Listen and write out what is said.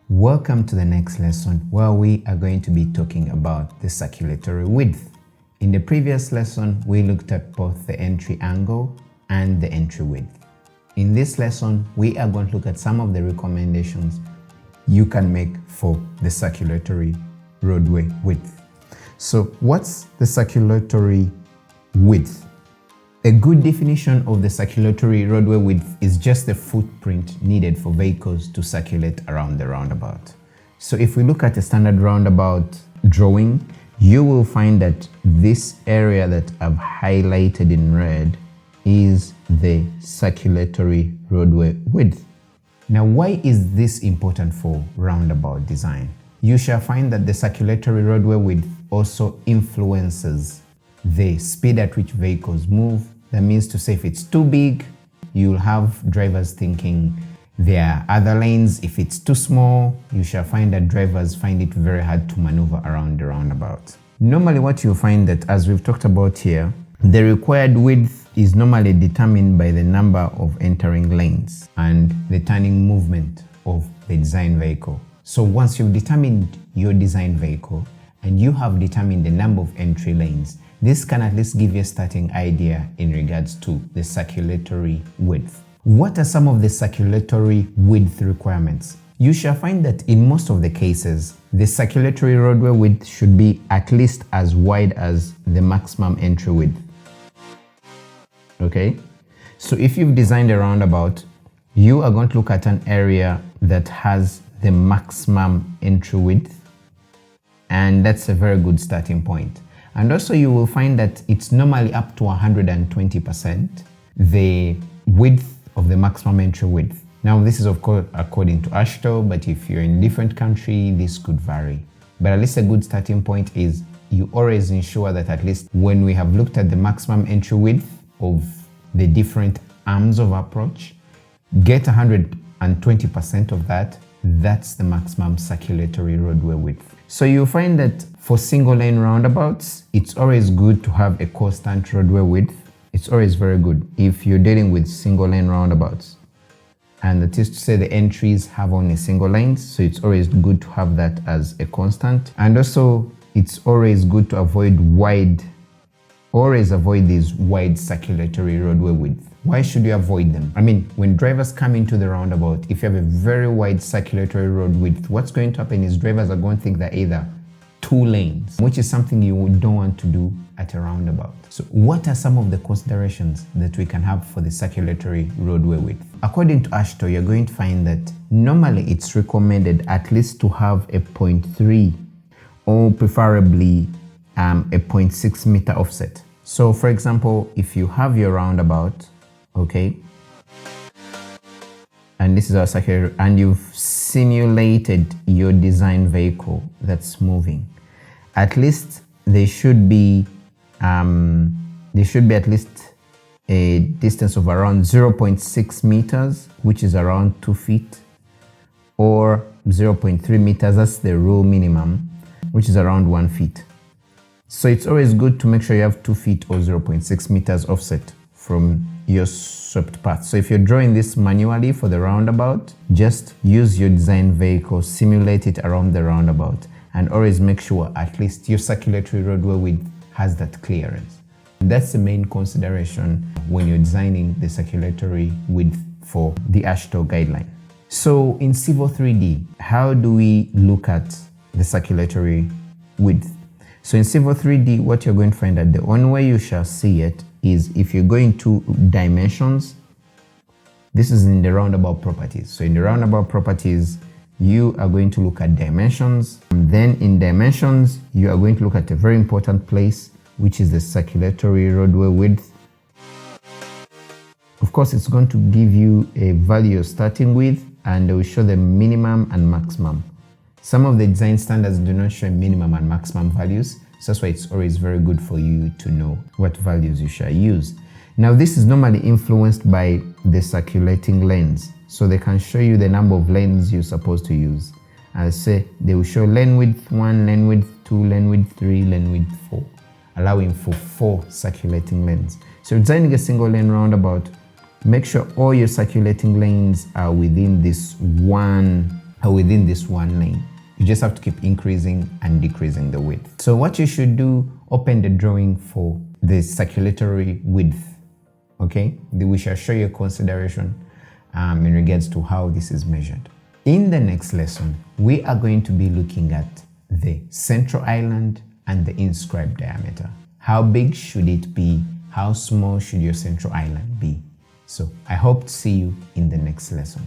Welcome to the next lesson where we are going to be talking about the circulatory width. In the previous lesson, we looked at both the entry angle and the entry width. In this lesson, we are going to look at some of the recommendations you can make for the circulatory roadway width. So what's the circulatory width? A good definition of the circulatory roadway width is just the footprint needed for vehicles to circulate around the roundabout. So if we look at a standard roundabout drawing, you will find that this area that I've highlighted in red is the circulatory roadway width. Now, why is this important for roundabout design? You shall find that the circulatory roadway width also influences the speed at which vehicles move. That means to say, if it's too big, you'll have drivers thinking there are other lanes. If it's too small, you shall find that drivers find it very hard to maneuver around the roundabout. Normally what you'll find that, as we've talked about here, the required width is normally determined by the number of entering lanes and the turning movement of the design vehicle. So once you've determined your design vehicle and you have determined the number of entry lanes, this can at least give you a starting idea in regards to the circulatory width. What are some of the circulatory width requirements? You shall find that in most of the cases, the circulatory roadway width should be at least as wide as the maximum entry width. Okay? So if you've designed a roundabout, you are going to look at an area that has the maximum entry width, and that's a very good starting point. And also you will find that it's normally up to 120% the width of the maximum entry width. Now this is of course according to AASHTO, but if you're in a different country, this could vary. But at least a good starting point is you always ensure that at least when we have looked at the maximum entry width of the different arms of approach, get 120% of that. That's the maximum circulatory roadway width. So you'll find that for single lane roundabouts, it's always good to have a constant roadway width. It's always very good if you're dealing with single lane roundabouts. And that is to say the entries have only single lanes, so it's always good to have that as a constant. And also it's always good to avoid these wide circulatory roadway width. Why should you avoid them? I mean, when drivers come into the roundabout, if you have a very wide circulatory road width, what's going to happen is drivers are going to think they're either two lanes, which is something you don't want to do at a roundabout. So what are some of the considerations that we can have for the circulatory roadway width? According to AASHTO, you're going to find that normally it's recommended at least to have a 0.3 or preferably a 0.6 meter offset. So for example, if you have your roundabout, okay, and this is our circular, and you've simulated your design vehicle that's moving, at least there should be at least a distance of around 0.6 meters, which is around 2 feet, or 0.3 meters, that's the rule minimum, which is around 1 feet. So it's always good to make sure you have 2 feet or 0.6 meters offset from your swept path. So if you're drawing this manually for the roundabout, just use your design vehicle, simulate it around the roundabout, and always make sure at least your circulatory roadway width has that clearance. That's the main consideration when you're designing the circulatory width for the AASHTO guideline. So in Civil 3D, how do we look at the circulatory width? So in Civil 3D, what you're going to find that the only way you shall see it is if you're going to dimensions. This is in the roundabout properties. So in the roundabout properties, you are going to look at dimensions. And then in dimensions, you are going to look at a very important place, which is the circulatory roadway width. Of course, it's going to give you a value you're starting with, and it will show the minimum and maximum. Some of the design standards do not show minimum and maximum values, so that's why it's always very good for you to know what values you shall use. Now, this is normally influenced by the circulating lanes, so they can show you the number of lanes you're supposed to use. As say, they will show lane width 1, lane width 2, lane width 3, lane width 4, allowing for 4 circulating lanes. So designing a single lane roundabout, make sure all your circulating lanes are within this one within this one lane. You just have to keep increasing and decreasing the width. So what you should do, open the drawing for the circulatory width. Okay, we shall show you a consideration in regards to how this is measured. In the next lesson, we are going to be looking at the central island and the inscribed diameter. How big should it be? How small should your central island be? So I hope to see you in the next lesson.